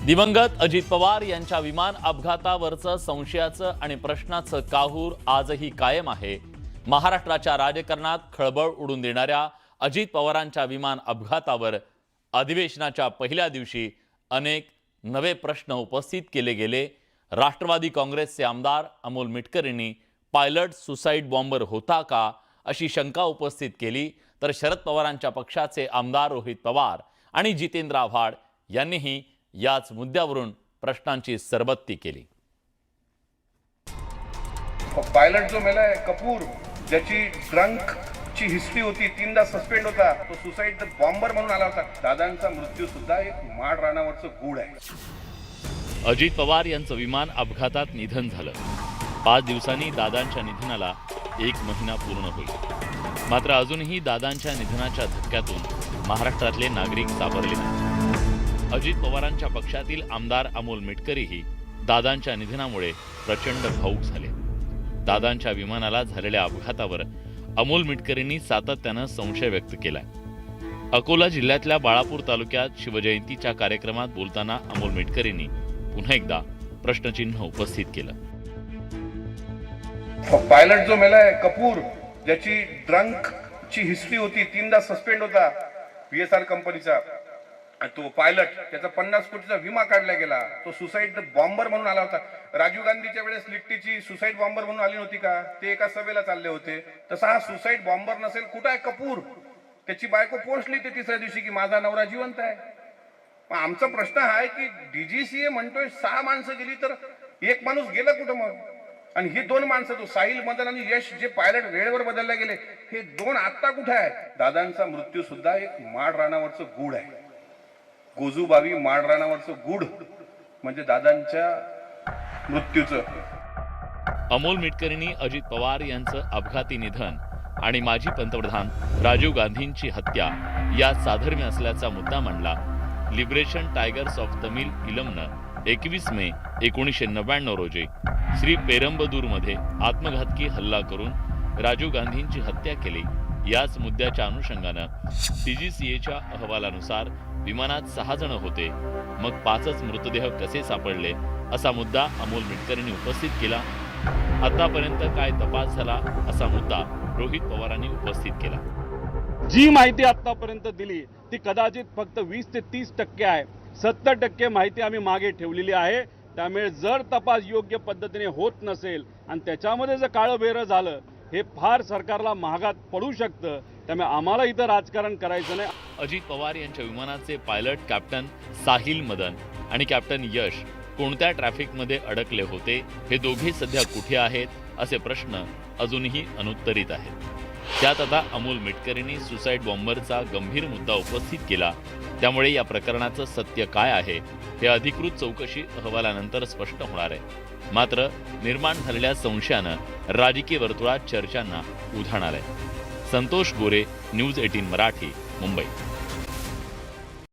दिवंगत अजित पवार यांच्या विमान अपघातावरचं संशयाचं आणि प्रश्नाचं काहूर आजही कायम आहे। महाराष्ट्राच्या राजकारणात खळबळ उडून देणाऱ्या अजित पवारांच्या विमान अपघातावर अधिवेशनाच्या पहिल्या दिवशी अनेक नवे प्रश्न उपस्थित केले गेले। राष्ट्रवादी काँग्रेसचे आमदार अमोल मिटकर यांनी पायलट सुसाईड बॉम्बर होता का अशी शंका उपस्थित केली, तर शरद पवारांच्या पक्षाचे आमदार रोहित पवार आणि जितेंद्र आव्हाड यांनीही याच मुद्द्यावरून प्रश्नांची सरबत्ती केली। पायलट जो मेलाय कपूर, ज्याची ड्रंक ची हिस्ट्री होती, 3दा सस्पेंड होता, तो सुसाईड बॉम्बर म्हणून आला होता। दादांचा मृत्यू सुद्धा एक माड रानावरचं गूढ आहे। अजित पवार यांचं विमान अपघातात निधन झालं। 5 दिवसांनी दादांच्या निधनाला 1 महिना पूर्ण होईल। मात्र अजूनही दादांच्या निधनाच्या धक्क्यातून महाराष्ट्रातले नागरिक सावरले नाहीत। अजित पवारांच्या पक्षातील आमदार अमोल मिटकरीही दादांच्या निधनामुळे प्रचंड भावूक झाले। दादांच्या विमानाला झालेल्या अपघातावर अमोल मिटकरींनी सातत्यानं संशय व्यक्त केलाय। अकोला जिल्ह्यातल्या बाळापूर तालुक्यात शिवजयंतीच्या कार्यक्रमात बोलताना अमोल मिटकरींनी पुन्हा एकदा प्रश्नचिन्ह उपस्थित केलं। पायलट जो मेलाय कपूर, ज्याची ड्रंक ची हिस्ट्री होती, 3दा सस्पेंड होता PSR कंपनीचा, तो पायलट, त्याचा 50 कोटीचा विमा काढला गेला, तो सुसाईड बॉम्बर म्हणून आला होता। राजीव गांधीच्या वेळेस लिट्टीची सुसाईड बॉम्बर म्हणून आली नव्हती का? ते एका सभेला चालले होते। तसा हा सुसाईड बॉम्बर नसेल। कुठं आहे कपूर? त्याची बायको पोहोचली ते तिसऱ्या दिवशी की माझा नवरा जिवंत आहे। आमचा प्रश्न हा आहे की DGCA म्हणतोय 6 माणसं गेली, तर एक माणूस गेला कुठं मग? आणि ही 2 माणसं, तो साहिल मदन आणि यश, जे पायलट वेळेवर बदलले गेले, हे 2 आत्ता कुठे आहे? दादांचा मृत्यू सुद्धा एक माड रानावरचं गूढ आहे। गोजूबावी माड रानावरचं गूढ म्हणजे दादांच्या मृत्यूचं। अमोल मिटकरींनी अजित पवार यांचं अपघाती निधन आणि माजी पंतप्रधान राजीव गांधींची हत्या यात साधर्म्य असल्याचा मुद्दा मांडला। लिबरेशन टायगर्स ऑफ तमिल इलमनं 21 मे 1999 रोजी श्री पेरंबदूरमध्ये आत्मघातकी हल्ला करून राजीव गांधींची हत्या केली। याच मुद्द्याच्या अनुषंगानं DGCAच्या अहवालानुसार विमानात 6 जण होते, मग 5च मृतदेह कसे सापडले असा मुद्दा अमोल मिटकरींनी उपस्थित केला। आतापर्यंत काय तपास झाला असा मुद्दा रोहित पवारांनी उपस्थित केला। जी माहिती आतापर्यंत दिली ती कदाचित फक्त 20 ते 30% आहे। 70% माहिती आम्ही मागे ठेवलेली आहे। त्यामुळे जर तपास योग्य पद्धतीने होत नसेल आणि त्याच्यामध्ये जर काळं बेरं झालं, हे फार सरकारला महागात पडू शकतं। त्यामुळे आम्हाला इथं राजकारण करायचं नाही। अजित पवार यांच्या विमानाचे पायलट कॅप्टन साहिल मदन आणि कॅप्टन यश कोणत्या ट्रॅफिकमध्ये अडकले होते, हे दोघे सध्या कुठे आहेत असे प्रश्न अजूनही अनुत्तरित आहेत। त्यात आता अमोल मिटकरींनी सुसाईड बॉम्बरचा गंभीर मुद्दा उपस्थित केला। त्यामुळे या प्रकरणाचं सत्य काय आहे हे अधिकृत चौकशी अहवालानंतर स्पष्ट होणार आहे। मात्र निर्माण झालेल्या संशयानं राजकीय वर्तुळात चर्चांना उधाण आलंय। संतोष गोरे, न्यूज 18 मराठी, मुंबई।